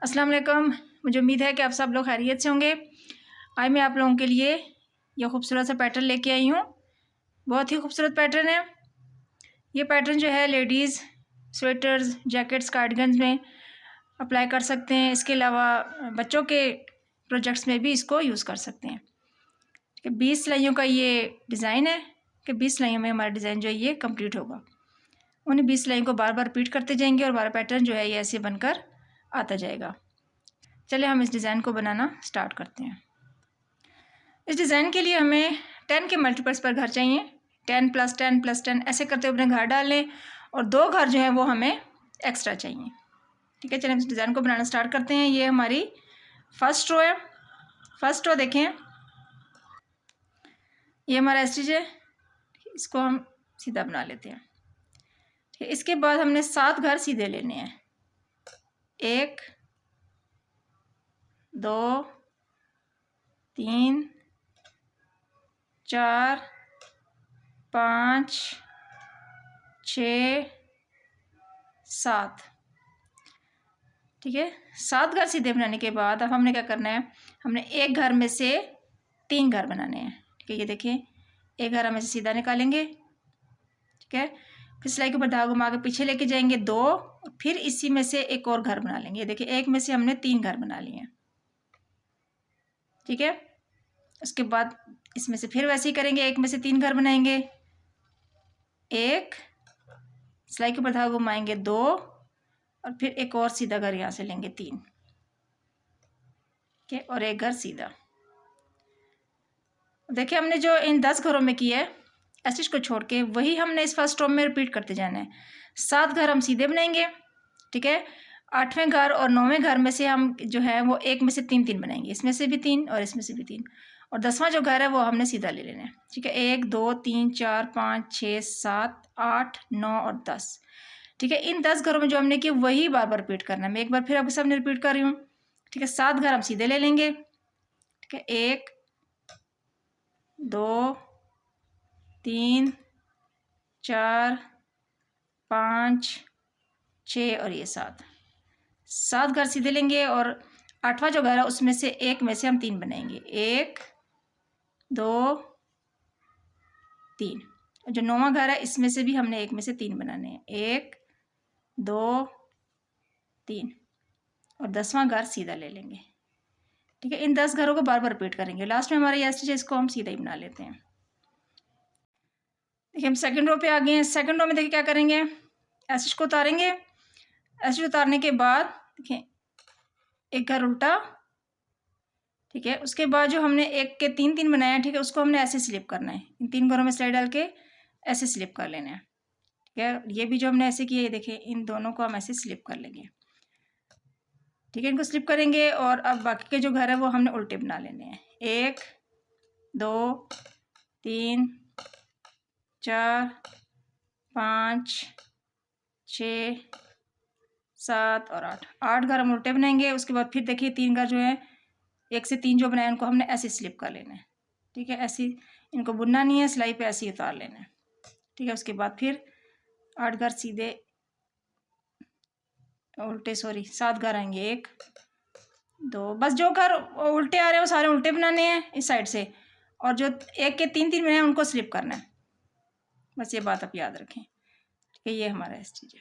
अस्सलाम वालेकुम। मुझे उम्मीद है कि आप सब लोग खैरियत से होंगे। आज मैं आप लोगों के लिए यह खूबसूरत सा पैटर्न लेके आई हूँ। बहुत ही खूबसूरत पैटर्न है। ये पैटर्न जो है लेडीज़ स्वेटर्स, जैकेट्स, कार्डिगन्स में अप्लाई कर सकते हैं। इसके अलावा बच्चों के प्रोजेक्ट्स में भी इसको यूज़ कर सकते हैं। ठीक है, 20 सिलाइयों का ये डिज़ाइन है कि 20 सिलाइयों में हमारा डिज़ाइन जो है ये कंप्लीट होगा। उन्हें 20 सिलाइयों को बार बार रिपीट करते जाएंगे और हमारा पैटर्न जो है ये ऐसे बनकर आता जाएगा। चलिए हम इस डिज़ाइन को बनाना स्टार्ट करते हैं। इस डिज़ाइन के लिए हमें 10 के मल्टीपल्स पर घर चाहिए। 10 + 10 + 10 ऐसे करते हुए अपने घर डाल लें और 2 घर जो है वो हमें एक्स्ट्रा चाहिए। ठीक है, चलिए हम इस डिज़ाइन को बनाना स्टार्ट करते हैं। ये हमारी फर्स्ट रो है। फर्स्ट रो देखें, ये हमारा स्टिच है। इसको हम सीधा बना लेते हैं। ठीक है, इसके बाद हमने 7 घर सीधे लेने हैं। 1 2 3 4 5 6 7। ठीक है, 7 घर सीधे बनाने के बाद अब हमने क्या करना है, हमने एक घर में से 3 घर बनाने हैं। ठीक है, ये देखिए एक घर हम ऐसे सीधा निकालेंगे। ठीक है, फिर सिलाई के ऊपर धागा घुमा के पीछे लेके जाएंगे 2 और फिर इसी में से एक और घर बना लेंगे। देखिए एक में से हमने 3 घर बना लिए हैं। ठीक है, उसके बाद इसमें से फिर वैसे ही करेंगे, एक में से 3 घर बनाएंगे। एक सिलाई के ऊपर धागा घुमाएंगे 2 और फिर एक और सीधा घर यहाँ से लेंगे 3। ठीक है, और एक घर सीधा। देखिए हमने जो इन 10 घरों में किया है स्टिच को छोड़ के, वही हमने इस फर्स्ट रो में रिपीट करते जाना है। 7 घर हम सीधे बनाएंगे। ठीक है, 8वें घर और 9वें घर में से हम जो है वो एक में से 3 बनाएंगे, इसमें से भी 3 और इसमें से भी 3, और 10वां जो घर है वो हमने सीधा ले लेना है। ठीक है, 1 2 3 4 5 6 7 8 9 और 10। ठीक है, इन 10 घरों में जो हमने किया वही बार बार रिपीट करना है। मैं एक बार फिर आपके सामने रिपीट कर रही हूँ। ठीक है, 7 घर हम सीधे ले लेंगे। ठीक है, 1 2 3 4 5 6 और ये 7 घर सीधे लेंगे और 8वां जो घर है उसमें से एक में से हम 3 बनाएंगे। 1 2 3। जो 9वां घर है इसमें से भी हमने एक में से 3 बनाने हैं। 1 2 3 और 10वां घर सीधा ले लेंगे। ठीक है, इन 10 घरों को बार बार रिपीट करेंगे। लास्ट में हमारा ये स्टिच है, इसको हम सीधा ही बना लेते हैं। देखिए हम सेकंड रो पे आ गए हैं। सेकंड रो में देखिए क्या करेंगे, स्टिच को उतारेंगे। स्टिच उतारने के बाद देखिए एक घर उल्टा। ठीक है, उसके बाद जो हमने एक के 3 बनाए हैं, ठीक है, उसको हमने ऐसे स्लिप करना है। इन 3 घरों में सिलाई डाल के ऐसे स्लिप कर लेना है। ठीक है, ये भी जो हमने ऐसे किया है देखिए इन दोनों को हम ऐसे स्लिप कर लेंगे। ठीक है, इनको स्लिप करेंगे और अब बाकी के जो घर है वो हमने उल्टे बना लेने हैं। 1 2 3 4 5 6 7 और 8 घर हम उल्टे बनाएंगे। उसके बाद फिर देखिए 3 घर जो है 1 से 3 जो बनाए उनको हमने ऐसे स्लिप कर लेना है। ठीक है, ऐसे इनको बुनना नहीं है, सिलाई पे ऐसे ही उतार लेना है। ठीक है, उसके बाद फिर 8 घर सीधे उल्टे 7 घर आएंगे। 1 2, बस जो घर उल्टे आ रहे हैं वो सारे उल्टे बनाने हैं इस साइड से, और जो एक के 3 बनाए उनको स्लिप करना है। बस ये बात आप याद रखें। ठीक है, ये हमारा स्टिच है।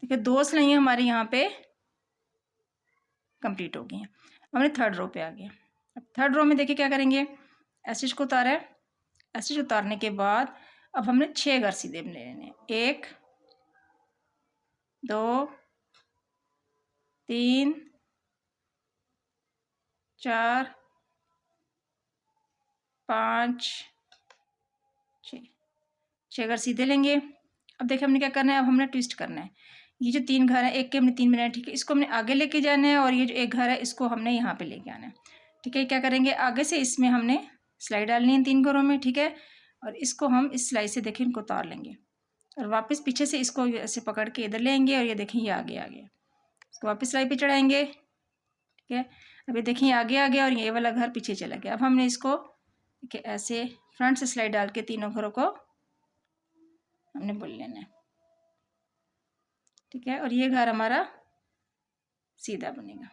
देखिए 2 सिलाइयाँ हमारी यहाँ पे कंप्लीट हो गई हैं। हमने थर्ड रो पे आ गए। अब थर्ड रो में देखिए क्या करेंगे, स्टिच को उतारा है। स्टिच उतारने के बाद अब हमने 6 घर सीधे बना लेने हैं। 1 2 3 4 5 6 घर सीधे लेंगे। अब देखिए हमने क्या करना है, अब हमने ट्विस्ट करना है। ये जो 3 घर है, एक के हमने 3 बनाए, ठीक है, इसको हमने आगे लेके जाना है और ये जो एक घर है इसको हमने यहाँ पे लेके आना है। ठीक है, क्या करेंगे, आगे से इसमें हमने सिलाई डालनी है 3 घरों में। ठीक है, और इसको हम इस सिलाई से देखिए इनको उतार लेंगे और वापस पीछे से इसको ऐसे पकड़ के इधर ले आएंगे और ये देखिए ये आगे आ गया। इसको वापस सिलाई पे चढ़ाएंगे। ठीक है, अब ये देखिए आगे आ गया और ये वाला घर पीछे चला गया। अब हमने इसको देखिए ऐसे फ्रंट से सिलाई डाल के तीनों घरों को हमने बुन लेना है। ठीक है, और ये घर हमारा सीधा बनेगा।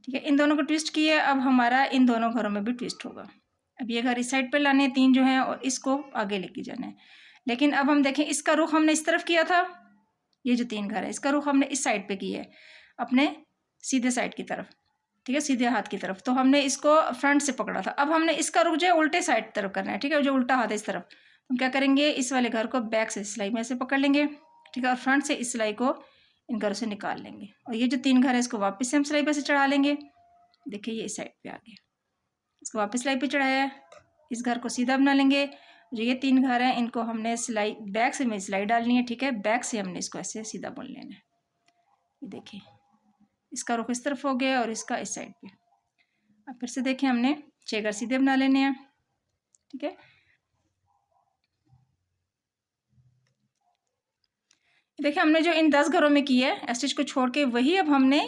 ठीक है, इन दोनों को ट्विस्ट किए, अब हमारा इन दोनों घरों में भी ट्विस्ट होगा। अब ये घर इस साइड पे लाने हैं 3 जो हैं, और इसको आगे लेके जाना है। लेकिन अब हम देखें, इसका रुख हमने इस तरफ किया था, ये जो 3 घर है इसका रुख हमने इस साइड पे किया है, अपने सीधे साइड की तरफ। ठीक है, सीधे हाथ की तरफ। तो हमने इसको फ्रंट से पकड़ा था, अब हमने इसका रुख जो है उल्टे साइड तरफ करना है। ठीक है, जो उल्टा हाथ है इस तरफ, हम क्या करेंगे, इस वाले घर को बैक से सिलाई में से पकड़ लेंगे। ठीक है, और फ्रंट से इस सिलाई को इन घरों से निकाल लेंगे, और ये जो 3 घर है इसको वापस से हम सिलाई पे से चढ़ा लेंगे। देखिए ये इस साइड पे आ गया, इसको वापस सिलाई पे चढ़ाया है। इस घर को सीधा बना लेंगे। जो ये 3 घर हैं इनको हमने सिलाई बैक से में सिलाई डालनी है। ठीक है, बैक से हमने इसको ऐसे सीधा बुन लेना है। ये देखिए, इसका रुख इस तरफ हो गया और इसका इस साइड पे। अब फिर से देखें, हमने 6 घर सीधे बना लेने हैं। ठीक है, देखिए हमने जो इन 10 घरों में किया है स्टिच को छोड़ के, वही अब हमने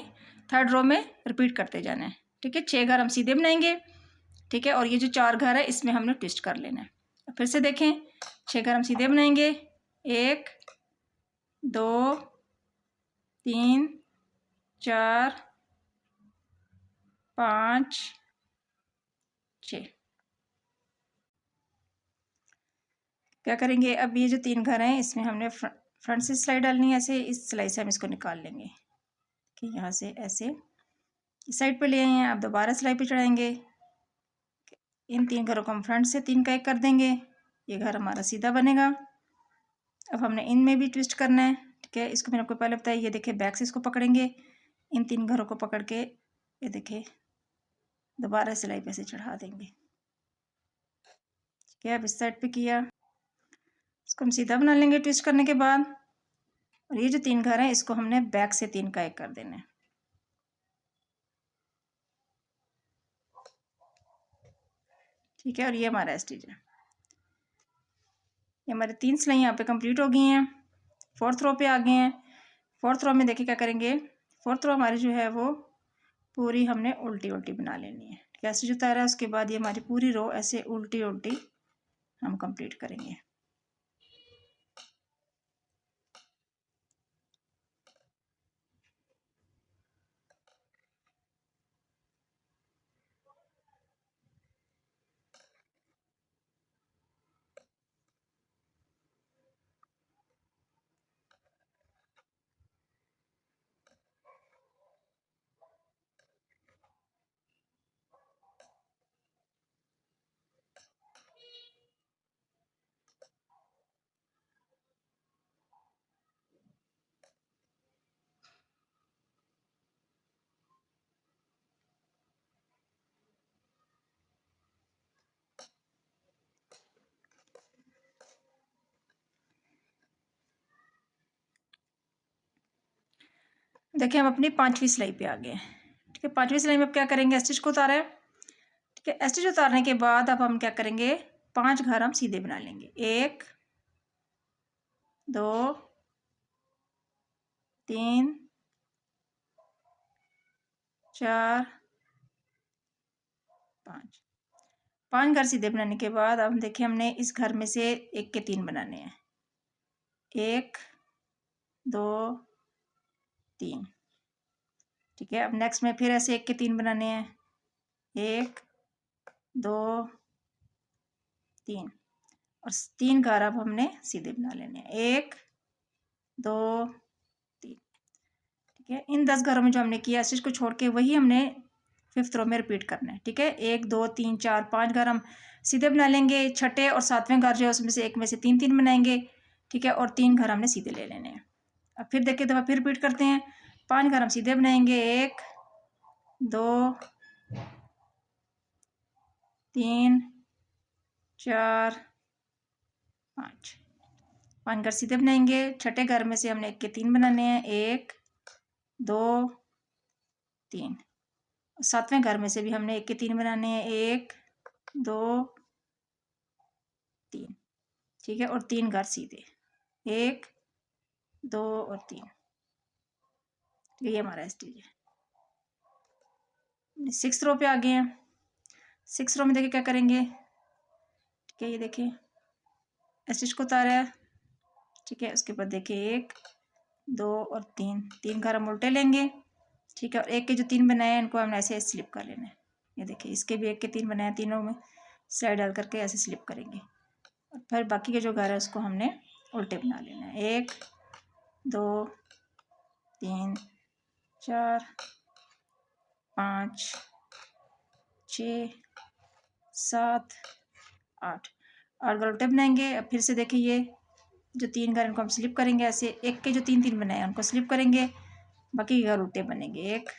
3rd रो में रिपीट करते जाना है। ठीक है, 6 घर हम सीधे बनाएंगे। ठीक है, और ये जो 4 घर है इसमें हमने ट्विस्ट कर लेना है। फिर से देखें, 6 घर हम सीधे बनाएंगे, 1 2 3 4 5 6। क्या करेंगे, अब ये जो 3 घर हैं इसमें हमने फ्रंट से सिलाई डालनी है, ऐसे इस सिलाई से हम इसको निकाल लेंगे कि यहाँ से ऐसे इस साइड पे ले आए हैं। अब दोबारा सिलाई पे चढ़ाएंगे। इन 3 घरों को हम फ्रंट से 3 का 1 कर देंगे, ये घर हमारा सीधा बनेगा। अब हमने इनमें भी ट्विस्ट करना है। ठीक है, इसको मैंने आपको पहले बताया, ये देखिए बैक से इसको पकड़ेंगे, इन 3 घरों को पकड़ के ये देखिए दोबारा सिलाई पे से चढ़ा देंगे। ठीक है, अब इस साइड पे किया, इसको हम सीधा बना लेंगे ट्विस्ट करने के बाद। और ये जो 3 घर हैं इसको हमने बैक से 3 का 1 कर देना है। ठीक है, और ये हमारा स्टिच है। ये हमारे 3 सिलाई यहाँ पे कंप्लीट हो गई हैं। 4th रो पे आ गए हैं। 4th रो में देखिए क्या करेंगे, 4th रो हमारी जो है वो पूरी हमने उल्टी उल्टी बना लेनी है। ठीक है, ऐसे जो उतारा है उसके बाद ये हमारी पूरी रो ऐसे उल्टी उल्टी हम कंप्लीट करेंगे। देखिए हम अपनी 5वीं सिलाई पे आ गए हैं। ठीक है, 5वीं सिलाई में अब क्या करेंगे, स्टिच को उतारा है। ठीक है, स्टिच उतारने के बाद अब हम क्या करेंगे, 5 घर हम सीधे बना लेंगे, 1 2 3 4 5। 5 घर सीधे बनाने के बाद अब देखिए हमने इस घर में से 1 के 3 बनाने हैं, 1 2 3। ठीक है, अब नेक्स्ट में फिर ऐसे 1 के 3 बनाने हैं, 1 2 3, और 3 घर अब हमने सीधे बना लेने हैं, 1 2 3। ठीक है, इन 10 घरों में जो हमने किया स्टिच को छोड़ के वही हमने 5th रो में रिपीट करना है। ठीक है, 1 2 3 4 5 घर हम सीधे बना लेंगे, छठे और 7वें घर जो है उसमें से एक में से 3 3 बनाएंगे। ठीक है, और 3 घर हमने सीधे ले लेने हैं। अब फिर देखिए दफा फिर रिपीट करते हैं, 5 घर हम सीधे बनाएंगे, 1 2 3 4 5। 5 घर सीधे बनाएंगे, छठे घर में से हमने 1 के 3 बनाने हैं, 1 2 3। 7वें घर में से भी हमने 1 के 3 बनाने हैं, 1 2 3। ठीक है, और 3 घर सीधे, 1 2 और 3। ये हमारा स्टिच है। 6th रो पे आ गए हैं। 6th रो में देखिए क्या करेंगे, ठीक है, ये देखिए स्टिच को उतारा है। ठीक है, उसके बाद देखिए 1 2 और 3, 3 घर हम उल्टे लेंगे, ठीक है। और एक के जो 3 बनाए हैं इनको हमने ऐसे स्लिप कर लेना है। ये देखिए इसके भी एक के 3 बनाए हैं, तीनों में स्लाइड डाल करके ऐसे स्लिप करेंगे। और फिर बाकी के जो घर है उसको हमने उल्टे बना लेना है। 1 2 3 4 5 6 7 8 घर उल्टे बनाएंगे। अब फिर से देखिए ये जो 3 घर इनको हम स्लिप करेंगे ऐसे, एक के जो 3 बनाए हैं उनको स्लिप करेंगे, बाकी के घर उल्टे बनेंगे। 1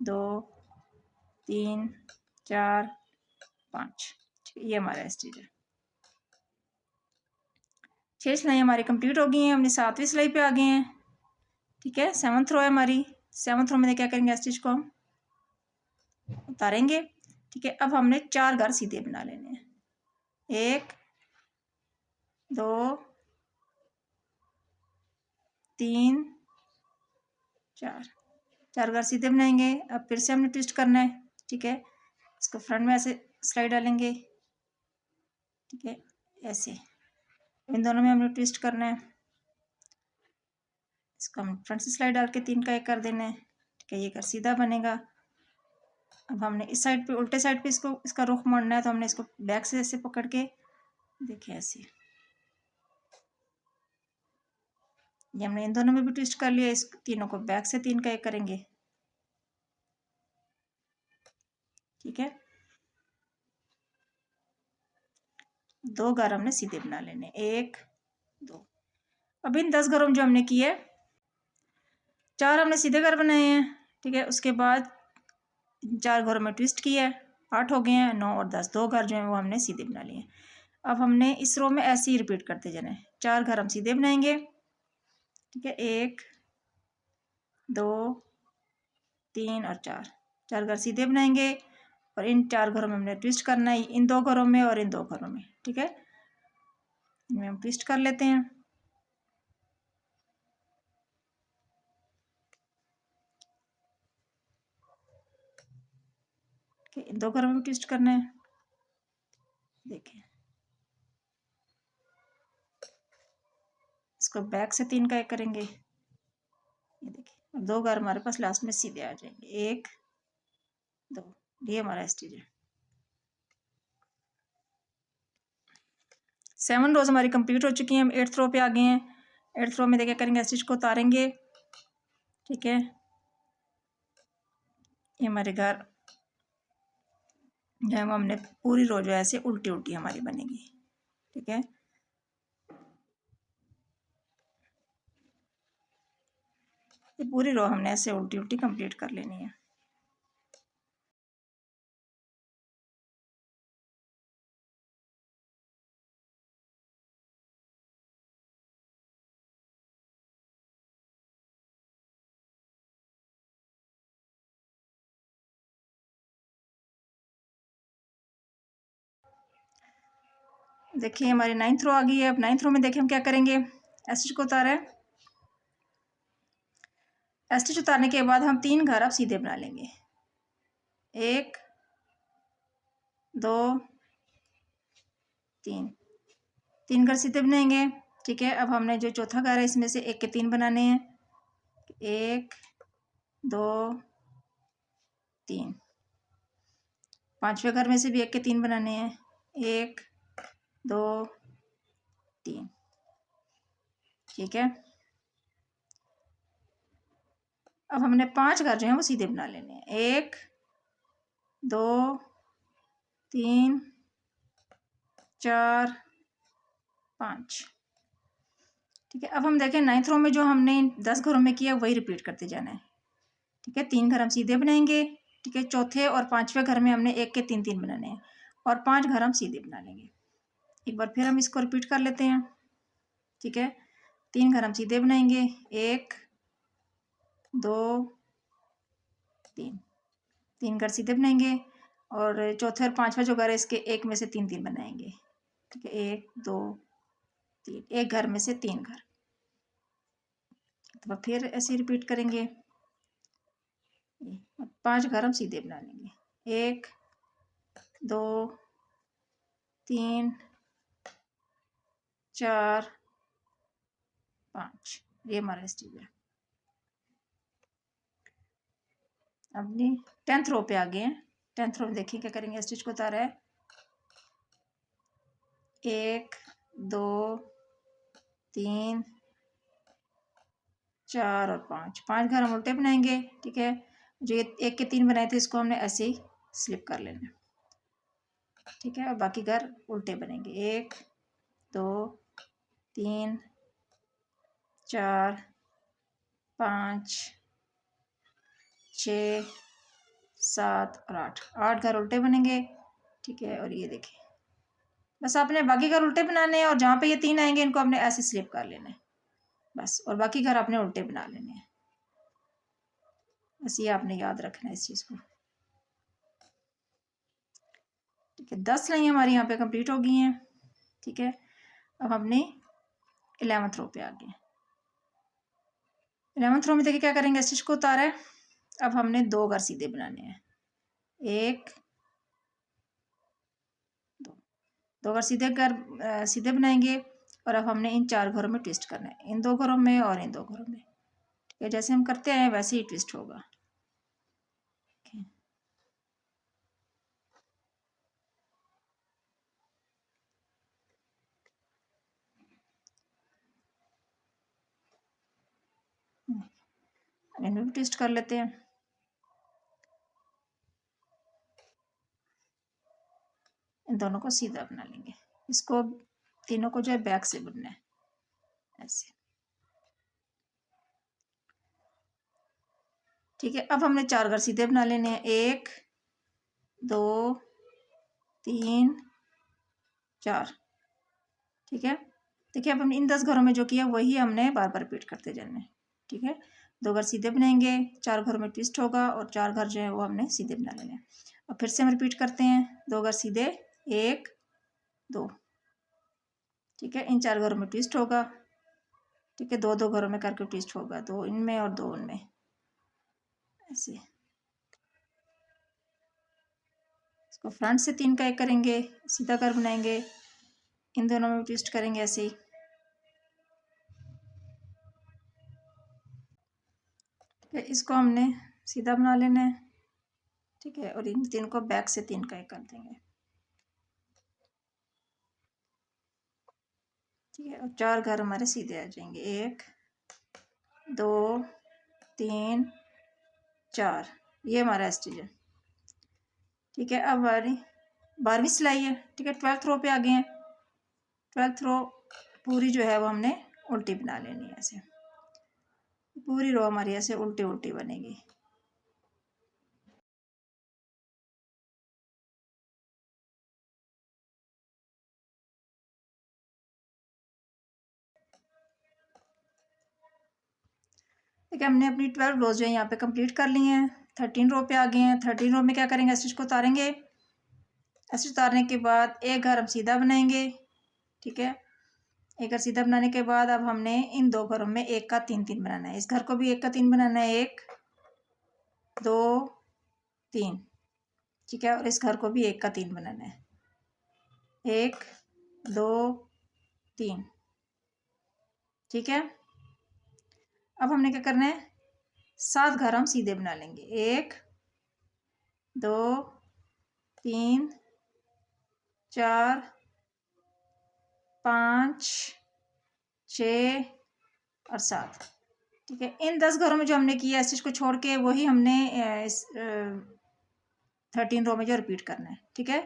2 3 4 5, ये हमारा स्टिच है। 6 सिलाई हमारी कंप्लीट हो गई हैं, हमने 7वीं सिलाई पे आ गए हैं, ठीक है। 7th रो है हमारी। 7th रो में क्या करेंगे, स्टिच को हम उतारेंगे, ठीक है। अब हमने 4 घर सीधे बना लेने हैं। 1 2 3 4 घर सीधे बनाएंगे। अब फिर से हमने ट्विस्ट करना है, ठीक है। इसको फ्रंट में ऐसे स्लाइड डालेंगे, ठीक है, ऐसे इन दोनों में हमने ट्विस्ट करना है। इसको हम फ्रंट से स्लाइड डाल के 3 का 1 कर देना है, ठीक है। ये कर सीधा बनेगा। अब हमने इस साइड पे, उल्टे साइड पे इसको, इसका रुख मोड़ना है, तो हमने इसको बैक से ऐसे पकड़ के देखिए ऐसे, ये हमने इन दोनों में भी ट्विस्ट कर लिया। इस तीनों को बैक से 3 का 1 करेंगे, ठीक है। 2 घर हमने सीधे बना लेने, 1 2। अब इन 10 घरों में जो हमने किए, 4 हमने सीधे घर बनाए हैं, ठीक है। उसके बाद 4 घरों में ट्विस्ट किया है, 8 हो गए हैं। 9 और 10, 2 घर जो है वो हमने सीधे बना लिए। अब हमने इस रो में ऐसे ही रिपीट करते जाना है। 4 घर हम सीधे बनाएंगे, ठीक है। 1 2 3 और 4 घर सीधे बनाएंगे। और इन 4 घरों में हमने ट्विस्ट करना है, इन 2 घरों में और इन 2 घरों में, ठीक है। इनमें हम ट्विस्ट कर लेते हैं, इन 2 घरों में ट्विस्ट करना है। देखिए इसको बैक से 3 का 1 करेंगे, ये देखिए 2 घर हमारे पास लास्ट में सीधे आ जाएंगे। 1 2, ये हमारा स्टिच है। 7 रोज हमारी कंप्लीट हो चुकी हैं। हम 8th रो पे आ गए हैं। 8th रो में देखिए करेंगे, स्टिच को उतारेंगे, ठीक है। ये हमारे घर जो है हमने पूरी रो जो है ऐसे उल्टी उल्टी हमारी बनेगी, ठीक है। ये पूरी रो हमने ऐसे उल्टी उल्टी कंप्लीट कर लेनी है। देखिए हमारी 9th रो आ गई है। अब 9th रो में देखिए हम क्या करेंगे, स्टिच को उतारा है। स्टिच उतारने के बाद हम 3 घर अब सीधे बना लेंगे। 1 2 3, 3 घर सीधे बनाएंगे, ठीक है। अब हमने जो चौथा घर है इसमें से 1 के 3 बनाने हैं। 1 2 3, 5वें घर में से भी 1 के 3 बनाने हैं। 1 2 3, ठीक है। अब हमने 5 घर जो है वो सीधे बना लेने हैं। 1 2 3 4 5, ठीक है। अब हम देखें 9th रो में जो हमने 10 घरों में किया वही रिपीट करते जाना है, ठीक है। 3 घर हम सीधे बनाएंगे, ठीक है। चौथे और 5वें घर में हमने 1 के 3 बनाने हैं और 5 घर हम सीधे बना लेंगे। एक बार फिर हम इसको रिपीट कर लेते हैं, ठीक है। 3 घर हम सीधे बनाएंगे, 1 2 3, 3 घर सीधे बनाएंगे और चौथे और 5वां जो घर है इसके एक में से 3 बनाएंगे, ठीक है। 1 2 3, एक घर में से 3 घर, तो फिर ऐसे रिपीट करेंगे। 5 घर हम सीधे बना लेंगे, 1 2 3 4 5, ये हमारा स्टिच है। अपनी 10th रो पे आ गए हैं। 10th रो में देखिए क्या करेंगे, स्टिच को उतारा है 1 2 3 4 और 5 घर हम उल्टे बनाएंगे। ठीक है, जो ये 1 के 3 बनाए थे इसको हमने ऐसे ही स्लिप कर लेना। ठीक है, और बाकी घर उल्टे बनेंगे 1 2 3 4 5 6 7 और 8 घर उल्टे बनेंगे। ठीक है, और ये देखिए बस आपने बाकी घर उल्टे बनाने हैं और जहाँ पे ये 3 आएंगे इनको आपने ऐसे स्लिप कर लेना है बस, और बाकी घर आपने उल्टे बना लेने हैं। बस ये आपने याद रखना है इस चीज़ को। ठीक है, 10 लाइनें हमारी यहाँ पे कंप्लीट हो गई हैं। ठीक है, अब हमने 11th रो पे आ गए। 11th रो में देखिए क्या करेंगे, स्टिच को उतारा है। अब हमने 2 घर सीधे बनाने हैं, 1 2 घर सीधे बनाएंगे। और अब हमने इन 4 घरों में ट्विस्ट करना है, इन 2 घरों में और इन 2 घरों में। ठीक है, जैसे हम करते हैं वैसे ही ट्विस्ट होगा। इनमें भी ट्विस्ट कर लेते हैं। इन दोनों को सीधा बना लेंगे, इसको तीनों को जो है बैक से बुनना है ऐसे। ठीक है, अब हमने 4 घर सीधे बना लेने हैं, 1 2 3 4। ठीक है, देखिए अब हमने इन 10 घरों में जो किया वही हमने बार बार रिपीट करते जाना है। ठीक है, 2 घर सीधे बनाएंगे, 4 घरों में ट्विस्ट होगा और 4 घर जो है वो हमने सीधे बना लेने हैं। और फिर से हम रिपीट करते हैं, 2 घर सीधे 1 2। ठीक है, इन 4 घरों में ट्विस्ट होगा। ठीक है, 2 2 घरों में करके ट्विस्ट होगा, 2 इनमें और 2 उनमें ऐसे। इसको फ्रंट से 3 का एक करेंगे, सीधा कर बनाएंगे, इन दोनों में ट्विस्ट करेंगे ऐसे ही। ठीक है, इसको हमने सीधा बना लेना है। ठीक है, और इन 3 को बैक से 3 का एक कर देंगे। ठीक है, और 4 घर हमारे सीधे आ जाएंगे, 1 2 3 4। ये हमारा स्टिच है। ठीक है, अब हमारी 12वीं सिलाई है। ठीक है, 12th रो पे आ गए हैं। 12th रो पूरी जो है वो हमने उल्टी बना लेनी है ऐसे, पूरी रो हमारी ऐसे उल्टी उल्टी बनेगी। ठीक है, हमने अपनी 12 रोज जो है यहाँ पे कंप्लीट कर ली हैं। 13 रो पे आ गए हैं। 13 रो में क्या करेंगे, स्टिच को उतारेंगे। स्टिच उतारने के बाद एक घर हम सीधा बनाएंगे। ठीक है, एक घर सीधा बनाने के बाद अब हमने इन 2 घरों में 1 का 3 3 बनाना है। इस घर को भी 1 का 3 बनाना है, 1 2 3। ठीक है, और इस घर को भी 1 का 3 बनाना है, 1 2 3। ठीक है, अब हमने क्या करना है, 7 घर हम सीधे बना लेंगे, 1 2 3 4 5 6 और 7। ठीक है, इन 10 घरों में जो हमने किया स्टिच को छोड़ के वही हमने इस 13 रो में जो रिपीट करना है। ठीक है,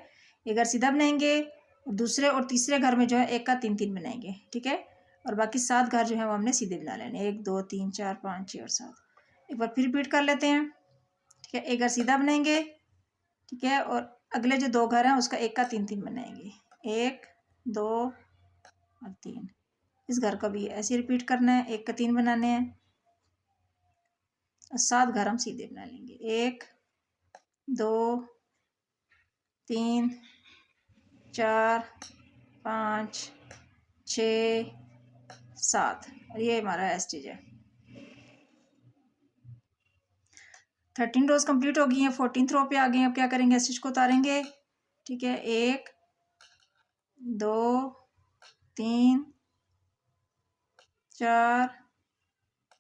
एक घर सीधा बनाएंगे, दूसरे और तीसरे घर में जो है 1 का 3 3 बनाएंगे। ठीक है, और बाकी 7 घर जो है वो हमने सीधे बना लेने, 1 2 3 4 5 6 और 7। एक बार फिर रिपीट कर लेते हैं। ठीक है, एक घर सीधा बनाएंगे। ठीक है, और अगले जो 2 घर हैं उसका 1 का 3 3 बनाएंगे, 1 2 और 3। इस घर का भी ऐसे रिपीट करना है, 1 का 3 बनाने हैं और 7 घर हम सीधे बना लेंगे, 1 2 3 4 5 6 7। और ये हमारा स्टिच है। 13 रोज कंप्लीट हो गई हैं। 14th रो पे आ गए हैं। अब क्या करेंगे, स्टिच को उतारेंगे। ठीक है, 1 2 3 4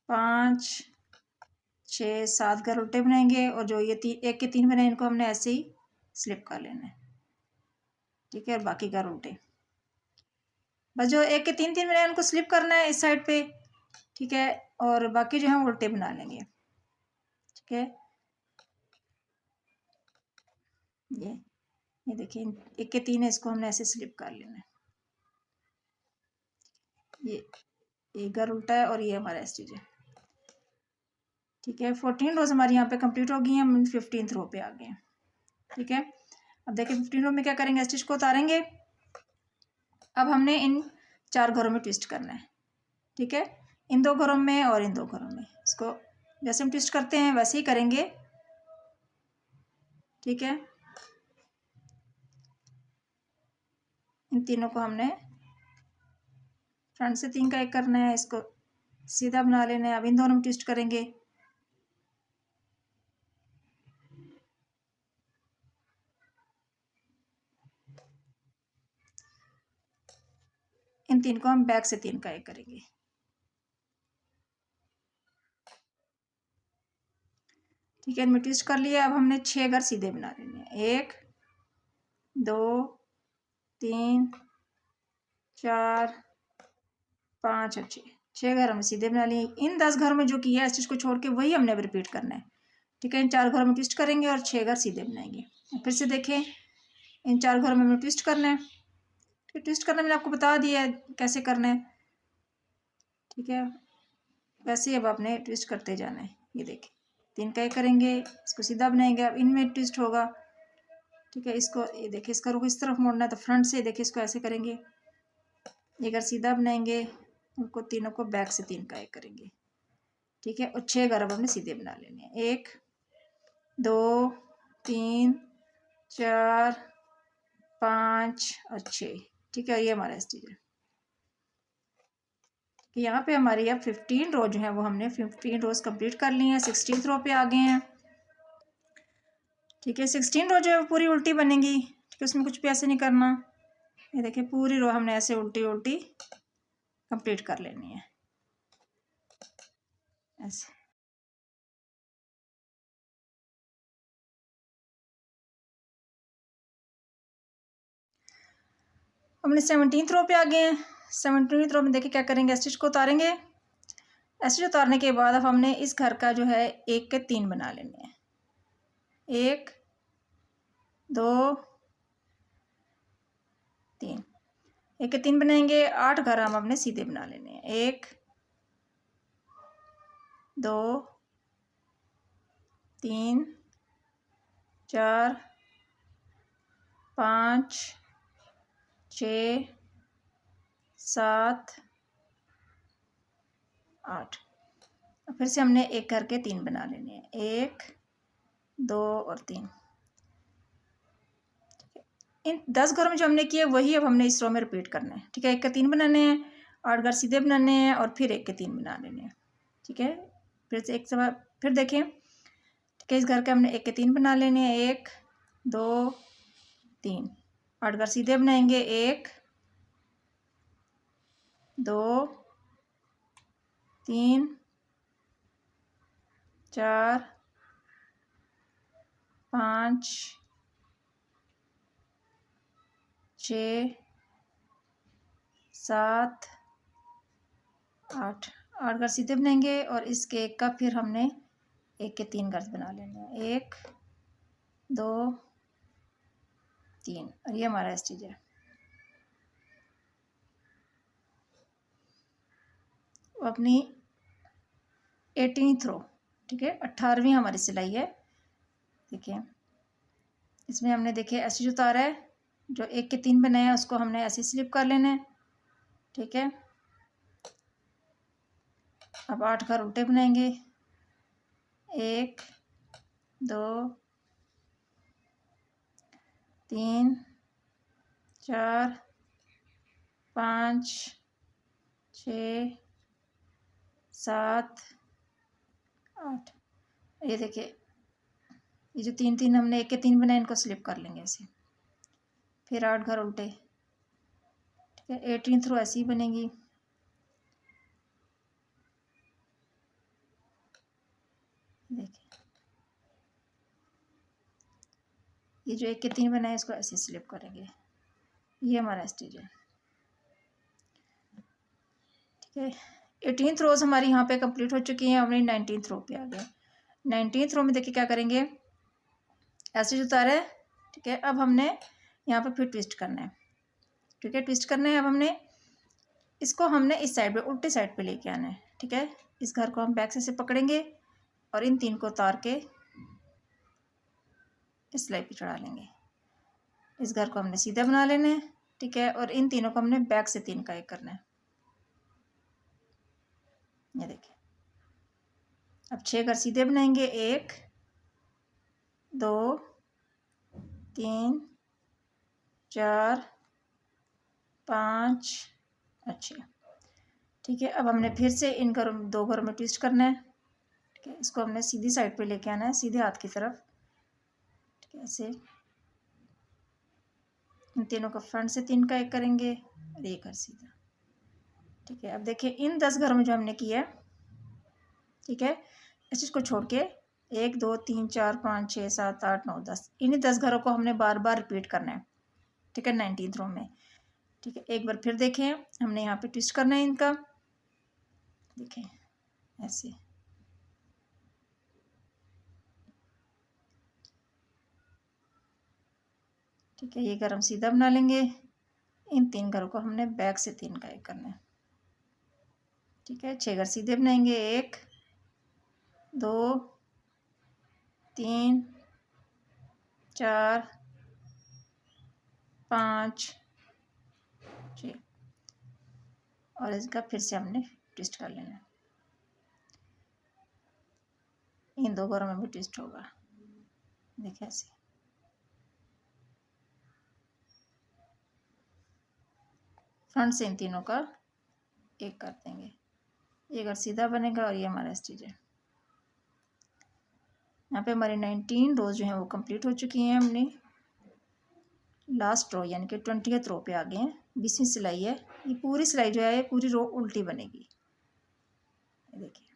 5 6-7 घर उल्टे बनाएंगे और जो ये 1 के 3 बनाए इनको हमने ऐसे ही स्लिप कर लेना है, ठीक है। और बाकी घर उल्टे, बस जो 1 के 3 बनाए उनको स्लिप करना है इस साइड पे, ठीक है। और बाकी जो है उल्टे बना लेंगे, ठीक है। ये देखिए 1 के 3 है, इसको हमने ऐसे स्लिप कर लेना है। ये घर उल्टा है और ये हमारा स्टिच है, ठीक है। 14 रोज हमारी यहाँ पे कंप्लीट हो गई हैं, हम 15th रो पे आ गए हैं, ठीक है। अब देखिए 15 रो में क्या करेंगे, स्टिच को उतारेंगे। अब हमने इन 4 घरों में ट्विस्ट करना है, ठीक है। इन 2 घरों में और इन 2 घरों में, इसको जैसे हम ट्विस्ट करते हैं वैसे ही करेंगे, ठीक है। इन तीनों को हमने फ्रंट से 3 का 1 करना है, इसको सीधा बना लेना है। अब इन दोनों में ट्विस्ट करेंगे, इन 3 को हम बैक से 3 का 1 करेंगे, ठीक है। इनमें ट्विस्ट कर लिया। अब हमने 6 घर सीधे बना लेने हैं, 1 2 3 4 5 और 6 घर हमने सीधे बना लिए। इन 10 घरों में जो किया है स्टिच को छोड़ के वही हमने अब रिपीट करना है, ठीक है। इन 4 घरों में ट्विस्ट करेंगे और 6 घर सीधे बनाएंगे। फिर से देखें, इन 4 घरों में हमें ट्विस्ट करना है, फिर ट्विस्ट करना मैंने आपको बता दिया है कैसे करना है, ठीक है। वैसे ही अब आपने ट्विस्ट करते जाना है। ये देखिए 3 का 1 करेंगे, इसको सीधा बनाएंगे। अब इनमें ट्विस्ट होगा, ठीक है। इसको ये देखिए, इसका रुख इस तरफ मोड़ना है तो फ्रंट से देखिए इसको ऐसे करेंगे, ये घर सीधा बनाएंगे, उनको तीनों को बैक से 3 का 1 करेंगे, ठीक है। और 6 घर अब हमने सीधे बना लेने हैं, 1 2 3 4 5 और 6, ठीक है। ये हमारा स्टिच है। यहाँ पे हमारी अब 15 रो जो है वो हमने 15 रोज कंप्लीट कर ली हैं, 16th रो पे आ गए हैं, ठीक है। 16 रो जो है पूरी उल्टी बनेगी, ठीक है। उसमें कुछ भी ऐसे नहीं करना। ये देखिए पूरी रो हमने ऐसे उल्टी उल्टी कंप्लीट कर लेनी है, ऐसे। हमने 17th रो पे आ गए हैं। 17th रो में देखिए क्या करेंगे, स्टिच को उतारेंगे। स्टिच उतारने के बाद अब हमने इस घर का जो है 1 के 3 बना लेने हैं, 1 2 3, 1 के 3 बनाएंगे। 8 घर हम अपने सीधे बना लेने हैं, 1 2 3 4 5 6 7 8। फिर से हमने 1 घर के 3 बना लेने हैं, 1 2 और 3। इन 10 घरों में जो हमने किए वही अब हमने इस रो में रिपीट करना है, ठीक है। 1 के 3 बनाने हैं, 8 घर सीधे बनाने हैं और फिर 1 के 3 बना लेने हैं, ठीक है। फिर से एक सवा फिर देखें, ठीक है। इस घर के हमने 1 के 3 बना लेने हैं, 1 2 3। 8 घर सीधे बनाएंगे, 1 2 3 4 5 6 7 8। 8 घर सीधे बनाएंगे और इसके 1 का फिर हमने 1 के 3 घर बना लेने हैं, 1 2 3। और ये हमारा स्टिच है। अपनी 18th रो, ठीक है, 18वीं हमारी सिलाई है, देखिए। इसमें हमने देखिए स्टिच उतारा है, जो 1 के 3 बनाए हैं उसको हमने ऐसे स्लिप कर लेना है, ठीक है। अब 8 घर उल्टे बनाएंगे, 1 2 3 4 5 6 7 8। ये देखिए ये जो 3 हमने 1 के 3 बनाए इनको स्लिप कर लेंगे ऐसे, फिर 8 घर उल्टे, ठीक है। 18th रो ऐसी ही बनेगी, देखिए ये जो 1 के 3 बनाए इसको ऐसे स्लिप करेंगे। ये हमारा स्टिच है। ठीक है, 18th रोज़ हमारी यहाँ पे कंप्लीट हो चुकी हैं। हमने 19th रो पे आ गए। 19th रो में देखिए क्या करेंगे, ऐसे जो उतारा है। ठीक है, अब हमने यहाँ पे फिर ट्विस्ट करना है। ठीक है, ट्विस्ट करना है। अब हमने इसको इस साइड पे उल्टे साइड पे लेके आना है। ठीक है, इस घर को हम बैक से पकड़ेंगे और इन 3 को उतार के इस सिलाई पे चढ़ा लेंगे। इस घर को हमने सीधा बना लेना है। ठीक है, और इन तीनों को हमने बैक से 3 का एक करना है। ये देखिए, अब 6 घर सीधे बनाएंगे। 1 2 3 4 5 अच्छे। ठीक है, अब हमने फिर से इन घरों 2 घरों में ट्विस्ट करना है। ठीक है, इसको हमने सीधी साइड पे लेके आना है, सीधे हाथ की तरफ। ठीक है, ऐसे इन तीनों को फ्रंट से 3 का एक करेंगे और ये घर सीधा। ठीक है, अब देखिए इन 10 घरों में जो हमने किया है। ठीक है, इस चीज़ को छोड़ के 1 2 3 4 5 6 7 8 9 10 इन्हीं 10 घरों को हमने बार बार रिपीट करना है। ठीक है, 19th रो में। ठीक है, एक बार फिर देखें, हमने यहाँ पे ट्विस्ट करना है इनका। देखें ऐसे। ठीक है, ये घर हम सीधा बना लेंगे। इन 3 घरों को हमने बैक से 3 का एक करना है। ठीक है, 6 घर सीधे बनाएंगे। 1 2 3 4 5 6 और इसका फिर से हमने ट्विस्ट कर लेना है। इन 2 घरों में भी ट्विस्ट होगा। देखिए ऐसे। फ्रंट से इन तीनों का एक कर देंगे। ये घर सीधा बनेगा और ये हमारा स्टिच है। यहाँ पे हमारे 19 रोज जो हैं वो कंप्लीट हो चुकी हैं। हमने लास्ट रो यानी कि 20th रो पे आ गए हैं। 20वीं सिलाई है। ये पूरी सिलाई जो है पूरी रो उल्टी बनेगी। देखिए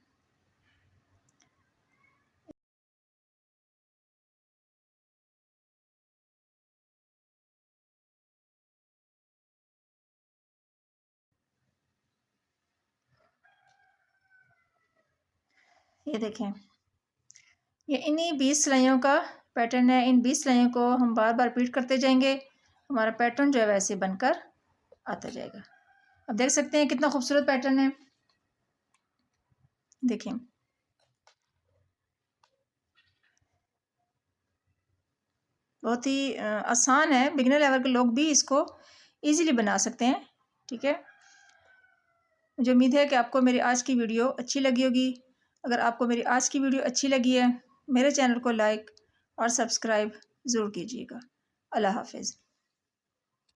ये देखें, ये इन्हीं 20 सिलाइयों का पैटर्न है। इन 20 सिलाइयों को हम बार बार रिपीट करते जाएंगे। हमारा पैटर्न जो है वैसे बनकर आता जाएगा। अब देख सकते हैं कितना खूबसूरत पैटर्न है। देखें बहुत ही आसान है। बिगिनर लेवल के लोग भी इसको इजीली बना सकते हैं। ठीक है, मुझे उम्मीद है कि आपको मेरी आज की वीडियो अच्छी लगी होगी। अगर आपको मेरी आज की वीडियो अच्छी लगी है, मेरे चैनल को लाइक और सब्सक्राइब ज़रूर कीजिएगा। अल्लाह हाफ़िज़।